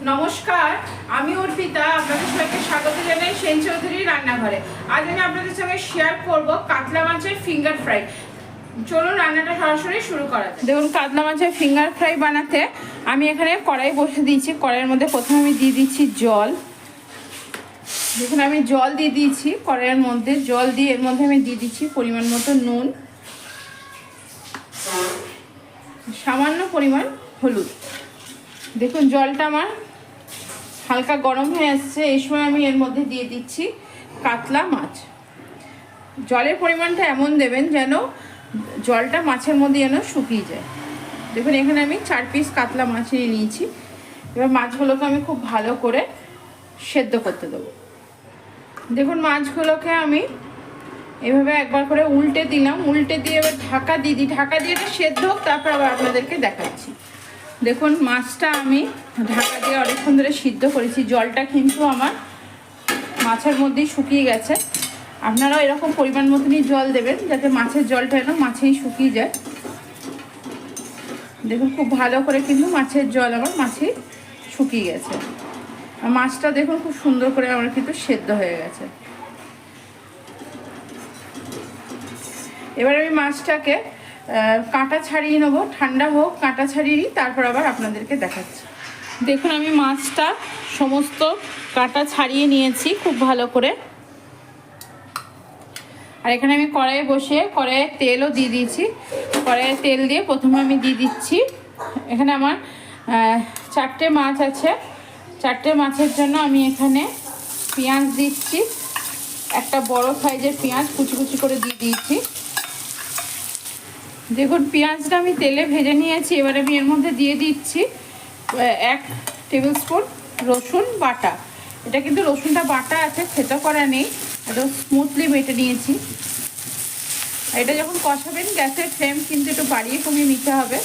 নমস্কার, আমি অর্পিতা। আপনাদের সবাইকে স্বাগত জানাই সেন চৌধুরী রান্নাঘরে। আজ আমি আপনাদের সঙ্গে শেয়ার করব কাতলা মাছের ফিঙ্গার ফ্রাই। চলুন রান্নাটা সরাসরি শুরু করা যাক। দেখুন, কাতলা মাছের ফিঙ্গার ফ্রাই বানাতে আমি এখানে কড়াই বসে দিয়েছি। কড়াইয়ের মধ্যে প্রথমে আমি দিয়ে দিচ্ছি জল। দেখুন, আমি জল দিয়ে দিয়েছি কড়াইয়ের মধ্যে। জল দিয়ে এর মধ্যে আমি দিয়ে দিচ্ছি পরিমাণ মতো নুন, সামান্য পরিমাণ হলুদ। দেখুন, জলটা আমার হালকা গরম হয়ে আসছে। এই সময় আমি এর মধ্যে দিয়ে দিচ্ছি কাতলা মাছ। জলের পরিমাণটা এমন দেবেন যেন জলটা মাছের মধ্যে যেন শুকিয়ে যায়। দেখুন, এখানে আমি 4 পিস কাতলা মাছ নিয়েছি। এবার মাছগুলোকে আমি খুব ভালো করে সেদ্ধ করতে দেবো। দেখুন, মাছগুলোকে আমি এভাবে একবার করে উল্টে দিলাম। উল্টে দিয়ে এবার ঢাকা দিয়ে দিই। ঢাকা দিয়ে এটা সেদ্ধ হোক, তারপর আবার আপনাদেরকে দেখাচ্ছি। দেখুন, মাছটা আমি ঢাকা দিয়ে অনেকক্ষণ ধরে সিদ্ধ করেছি। জলটা কিন্তু আমার মাছের মধ্যেই শুকিয়ে গেছে। আপনারাও এরকম পরিমাণ মতনই জল দেবেন, যাতে মাছের জলটা যেন মাছেই শুকিয়ে যায়। দেখুন, খুব ভালো করে কিন্তু মাছের জল আমার মাছেই শুকিয়ে গেছে। আর মাছটা দেখুন খুব সুন্দর করে আমার কিন্তু সেদ্ধ হয়ে গেছে। এবার আমি মাছটাকে কাঁটা ছাড়িয়ে নেবো। ঠান্ডা হোক, কাঁটা ছাড়িয়ে নিই, তারপর আবার আপনাদেরকে দেখাচ্ছি। দেখুন, আমি মাছটা সমস্ত কাঁটা ছাড়িয়ে নিয়েছি খুব ভালো করে। আর এখানে আমি কড়াইয়ে বসিয়ে কড়াইয়ে তেলও দিয়ে দিয়েছি। কড়াইয়ে তেল দিয়ে প্রথমে আমি দিয়ে দিচ্ছি, এখানে আমার 4টে মাছ আছে। 4টে মাছের জন্য আমি এখানে পেঁয়াজ দিচ্ছি। একটা বড় সাইজের পেঁয়াজ কুচি কুচি করে দিয়ে দিয়েছি। দেখুন, পেঁয়াজটা আমি তেলে ভেজে নিয়েছি। এবার আমি এর মধ্যে দিয়ে দিচ্ছি 1 টেবিল স্পুন রসুন বাটা। এটা কিন্তু রসুনটা বাটা আছে, থেতো করা নেই, একদম স্মুথলি বেটে নিয়েছি। এটা যখন কষাবেন গ্যাসের ফ্লেম কিন্তু একটু বাড়িয়ে কমিয়ে নিতে হবে।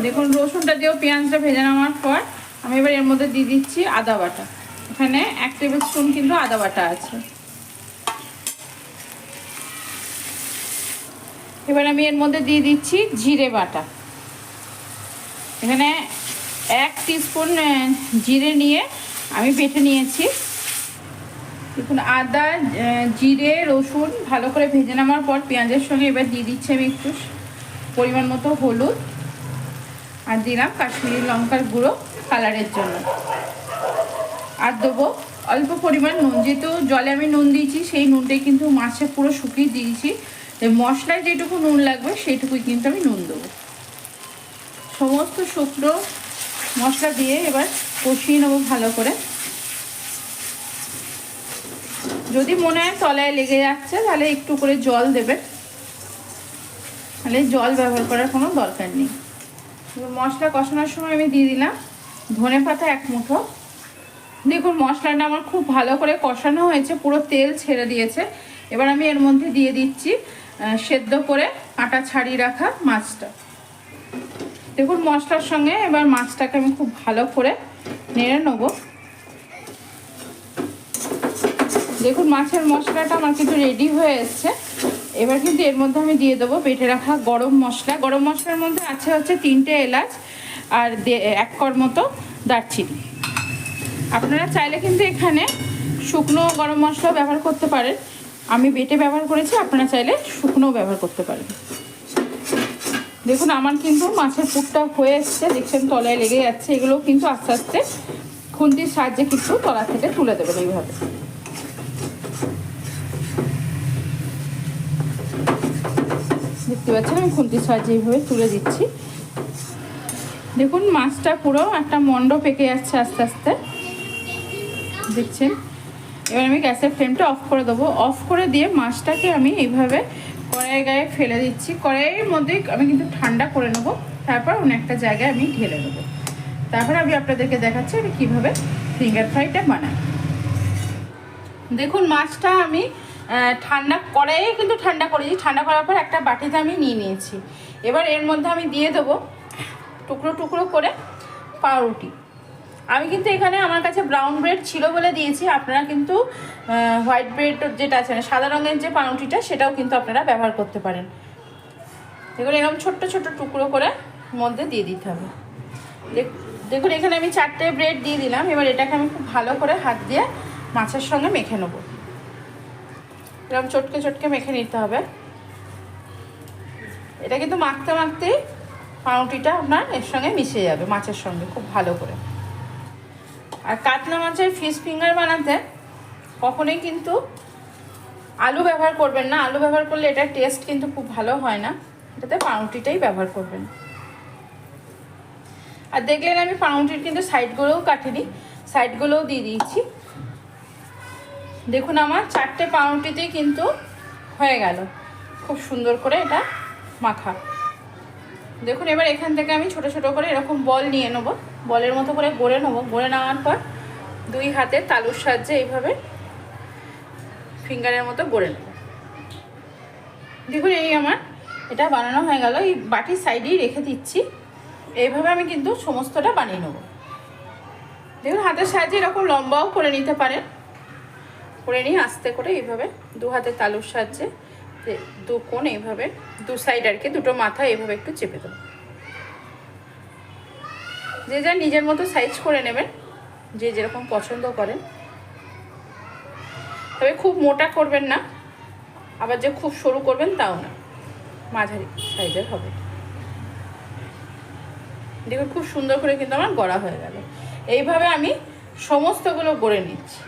দেখুন, রসুনটা দিয়েও পেঁয়াজটা ভেজে নেওয়ার পর আমি এবার এর মধ্যে দিয়ে দিচ্ছি আদা বাটা। এখানে 1 টেবিল স্পুন কিন্তু আদা বাটা আছে। এবার আমি এর মধ্যে দিয়ে দিচ্ছি জিরে বাটা। এখানে 1 টিস্পুন জিরে নিয়ে আমি বেটে নিয়েছি। দেখুন, আদা, জিরে, রসুন ভালো করে ভেজে নেওয়ার পর পেঁয়াজের সঙ্গে এবার দিয়ে দিচ্ছি আমি একটু পরিমাণ মতো হলুদ, আর দিলাম কাশ্মীরি লঙ্কার গুঁড়ো কালারের জন্য। আর দেবো অল্প পরিমাণ নুন। যেহেতু জলে আমি নুন দিয়েছি, সেই নুনটাই কিন্তু মাছে পুরো শুকিয়ে দিয়েছি। মশলায় যেটুকু নুন লাগবে সেইটুকুই কিন্তু আমি নুন দেবো। সমস্ত শুকনো মশলা দিয়ে এবার কষিয়ে নেবো ভালো করে। যদি মনে হয় তলায় লেগে যাচ্ছে, তাহলে একটু করে জল দেবেন, তাহলে জল ব্যবহার করার কোনো দরকার নেই। মশলা কষানোর সময় আমি দিয়ে দিলাম ধনেপাতা 1 মুঠো। দেখুন, মশলাটা আমার খুব ভালো করে কষানো হয়েছে, পুরো তেল ছেড়ে দিয়েছে। এবার আমি এর মধ্যে দিয়ে দিচ্ছি সেদ্ধ করে কাঁটা ছাড়িয়ে রাখা মাছটা। দেখুন, মশলার সঙ্গে এবার মাছটাকে আমি খুব ভালো করে নেড়ে নেবো। দেখুন, মাছের মশলাটা আমার কিন্তু রেডি হয়ে এসছে। এবার কিন্তু এর মধ্যে আমি দিয়ে দেবো বেটে রাখা গরম মশলা। গরম মশলার মধ্যে আছে হচ্ছে 3টে এলাচ আর 1 কোয়া মতো দারচিনি। আপনারা চাইলে কিন্তু এখানে শুকনো গরম মশলাও ব্যবহার করতে পারেন। আমি বেটে ব্যবহার করেছি, আপনারা চাইলে শুকনোও ব্যবহার করতে পারেন। দেখুন, আমার কিন্তু মাছের পুরটা হয়ে এসছে। দেখছেন তলায় লেগে যাচ্ছে। এগুলো কিন্তু আস্তে আস্তে খুন্তির সাহায্যে কিন্তু তলা থেকে তুলে দেবেন এইভাবে। দেখতে পাচ্ছেন আমি খুন্তির সাহায্যে এইভাবে তুলে দিচ্ছি। দেখুন, মাছটা পুরো একটা মন্ড পেকে যাচ্ছে আস্তে আস্তে, দেখছেন। এবার আমি গ্যাসের ফ্লেমটা অফ করে দেবো। অফ করে দিয়ে মাছটাকে আমি এইভাবে কড়াইয়ের গায়ে ফেলে দিচ্ছি। কড়াইয়ের মধ্যে আমি কিন্তু ঠান্ডা করে নেবো, তারপর অন্য একটা জায়গায় আমি ঢেলে নেবো। তারপর আমি আপনাদেরকে দেখাচ্ছি আমি কীভাবে ফিঙ্গার ফ্রাইটা বানাই। দেখুন, মাছটা আমি ঠান্ডা কড়াইয়ে কিন্তু ঠান্ডা করেছি। ঠান্ডা করার পর একটা বাটিতে আমি নিয়ে নিয়েছি। এবার এর মধ্যে আমি দিয়ে দেবো টুকরো টুকরো করে পাউরুটি। আমি কিন্তু এখানে আমার কাছে ব্রাউন ব্রেড ছিল বলে দিয়েছি। আপনারা কিন্তু হোয়াইট ব্রেড যেটা আছে, সাদা রঙের যে পাউরুটিটা, সেটাও কিন্তু আপনারা ব্যবহার করতে পারেন। এগুলো এরকম ছোট্ট ছোট্ট টুকরো করে মধ্যে দিয়ে দিতে হবে। দেখুন এখানে আমি 4টে ব্রেড দিয়ে দিলাম। এবার এটাকে আমি খুব ভালো করে হাত দিয়ে মাছের সঙ্গে মেখে নেবো। এরকম চটকে চটকে মেখে নিতে হবে। এটা কিন্তু মাখতে মাখতেই পাউরুটিটা আপনার এর সঙ্গে মিশে যাবে মাছের সঙ্গে খুব ভালো করে। আর কাতলা মাছের ফিশ ফিঙ্গার বানাতে কখনোই কিন্তু আলু ব্যবহার করবেন না। আলু ব্যবহার করলে এটার টেস্ট কিন্তু খুব ভালো হয় না। এটাতে পাউরুটিটাই ব্যবহার করবেন। আর দেখলেন আমি পাউরুটির কিন্তু সাইডগুলোও কাটিনি, সাইডগুলোও দিয়ে দিয়েছি। দেখুন আমার 4টে পাউরুটিতেই কিন্তু হয়ে গেল খুব সুন্দর করে এটা মাখা। দেখুন এবার এখান থেকে আমি ছোট ছোট করে এরকম বল নিয়ে নেব, বলের মতো করে গড়ে নেব। গড়ে নেওয়ার পর 2 হাতে তালুর সাহায্যে এইভাবে ফিঙ্গারের মতো গড়ে নেব। দেখুন এই আমার এটা বানানো হয়ে গেল। এই বাটির সাইডেই রেখে দিচ্ছি। এইভাবে আমি কিন্তু সমস্তটা বানিয়ে নেব। দেখুন হাতের সাহায্যে এরকম লম্বাও করে নিতে পারেন। করে নিয়ে আস্তে করে এইভাবে 2 হাতে তালুর সাহায্যে 2 কোণ এইভাবে 2 সাইড আর কি, 2টো মাথা এইভাবে একটু চেপে দেবো। যে যা নিজের মতো সাইজ করে নেবেন, যে যেরকম পছন্দ করেন। তবে খুব মোটা করবেন না, আবার যে খুব সরু করবেন তাও না, মাঝারি সাইজের হবে। দেখুন খুব সুন্দর করে কিন্তু আমার গড়া হয়ে গেল। এইভাবে আমি সমস্তগুলো গড়ে নিচ্ছি।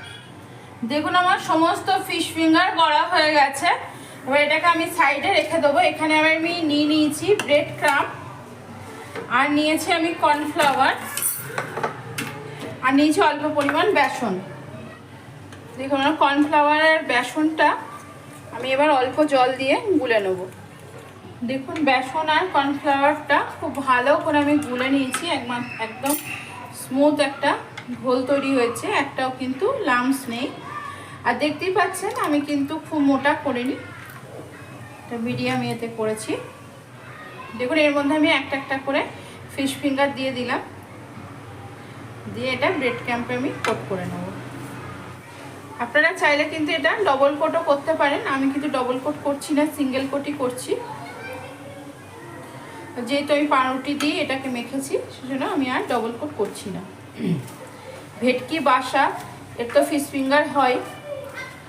দেখুন আমার সমস্ত ফিশ ফিঙ্গার গড়া হয়ে গেছে। এবার এটাকে আমি সাইডে রেখে দেবো। এখানে আমি নিয়ে নিয়েছি ব্রেড ক্রাম্ব, আর নিয়েছি আমি কর্নফ্লাওয়ার, আর নিয়েছি অল্প পরিমাণ বেসন। দেখুন কর্নফ্লাওয়ারের বেসনটা আমি এবার অল্প জল দিয়ে গুলে নেব। দেখুন বেসন আর কর্নফ্লাওয়ারটা খুব ভালো করে আমি গুলে নিয়েছি। একদম স্মুথ একটা ঘোল তৈরি হয়েছে, একটাও কিন্তু লাম্পস নেই। আর দেখতেই পাচ্ছেন আমি কিন্তু খুব মোটা করিনি, এটা মিডিয়াম ইয়েতে করেছি। দেখুন এর মধ্যে আমি একটা একটা করে ফিশ ফিঙ্গার দিয়ে দিলাম, দিয়ে এটা ব্রেড ক্রাম্বে আমি কোট করে নেব। আপনারা চাইলে কিন্তু এটা ডবল কোটও করতে পারেন। আমি কিন্তু ডবল কোট করছি না, সিঙ্গেল কোটই করছি। যেহেতু আমি পাউরুটি দিয়ে এটাকে মেখেছি সেজন্য আমি আর ডবল কোট করছি না। ভেটকি বাসা এর তো ফিশ ফিঙ্গার হয়,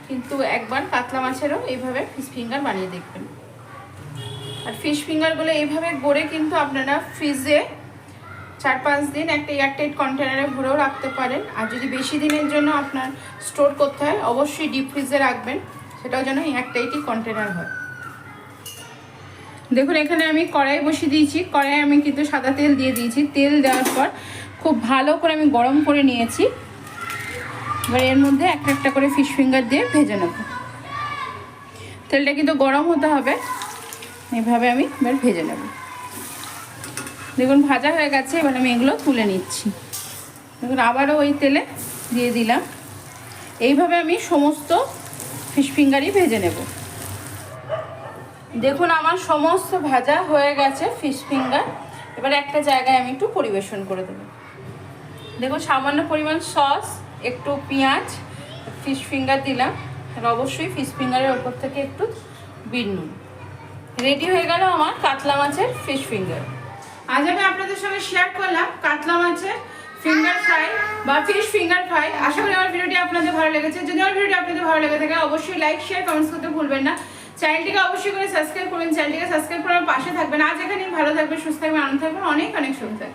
কিন্তু একবার কাতলা মাছেরও এইভাবে ফিশ ফিঙ্গার বানিয়ে দেখবেন। আর ফিশ ফিঙ্গারগুলো এইভাবে গড়ে কিন্তু আপনারা ফ্রিজে 4-5 দিন একটা এয়ারটাইট কন্টেনারে ভরেও রাখতে পারেন। আর যদি বেশি দিনের জন্য আপনার স্টোর করতে হয় অবশ্যই ডিপ ফ্রিজে রাখবেন, সেটাও যেন এয়ারটাইটই কন্টেনার হয়। দেখুন এখানে আমি কড়াই বসিয়ে দিয়েছি। কড়াই আমি কিন্তু সাদা তেল দিয়ে দিয়েছি। তেল দেওয়ার পর খুব ভালো করে আমি গরম করে নিয়েছি। এবার এর মধ্যে একটা একটা করে ফিশ ফিঙ্গার দিয়ে ভেজে নেব। তেলটা কিন্তু গরম হতে হবে, এইভাবে আমি এবার ভেজে নেব। দেখুন ভাজা হয়ে গেছে। এবার আমি এগুলো তুলে নিচ্ছি। দেখুন আবারও ওই তেলে দিয়ে দিলাম। এইভাবে আমি সমস্ত ফিশ ফিঙ্গারই ভেজে নেব। দেখুন আমার সমস্ত ভাজা হয়ে গেছে ফিশ ফিঙ্গার। এবার একটা জায়গায় আমি একটু পরিবেশন করে দেব। দেখুন সামান্য পরিমাণ সস, একটু পেঁয়াজ, ফিশ ফিঙ্গার দিলাম। আর অবশ্যই ফিশ ফিঙ্গারের ওপর থেকে একটু বিট নুন। রেডি হয়ে গেল আমার কাতলা মাছের ফিশ ফিঙ্গার। আজ আমি আপনাদের সঙ্গে শেয়ার করলাম কাতলা মাছের ফিঙ্গার ফ্রাই বা ফিশ ফিঙ্গার ফ্রাই। আশা করি আমার ভিডিওটি আপনাদের ভালো লেগেছে। যদি আমার ভিডিওটি আপনাদের ভালো লেগে থাকে অবশ্যই লাইক শেয়ার কমেন্টস করতে ভুলবেন না। চ্যানেলটিকে অবশ্যই করে সাবস্ক্রাইব করবেন। চ্যানেলটিকে সাবস্ক্রাইব করার পাশে থাকবেন। আজ এখানেই ভালো থাকবেন, সুস্থ থাকবেন, আনন্দ থাকবেন, অনেক অনেক শুভ থাকবেন।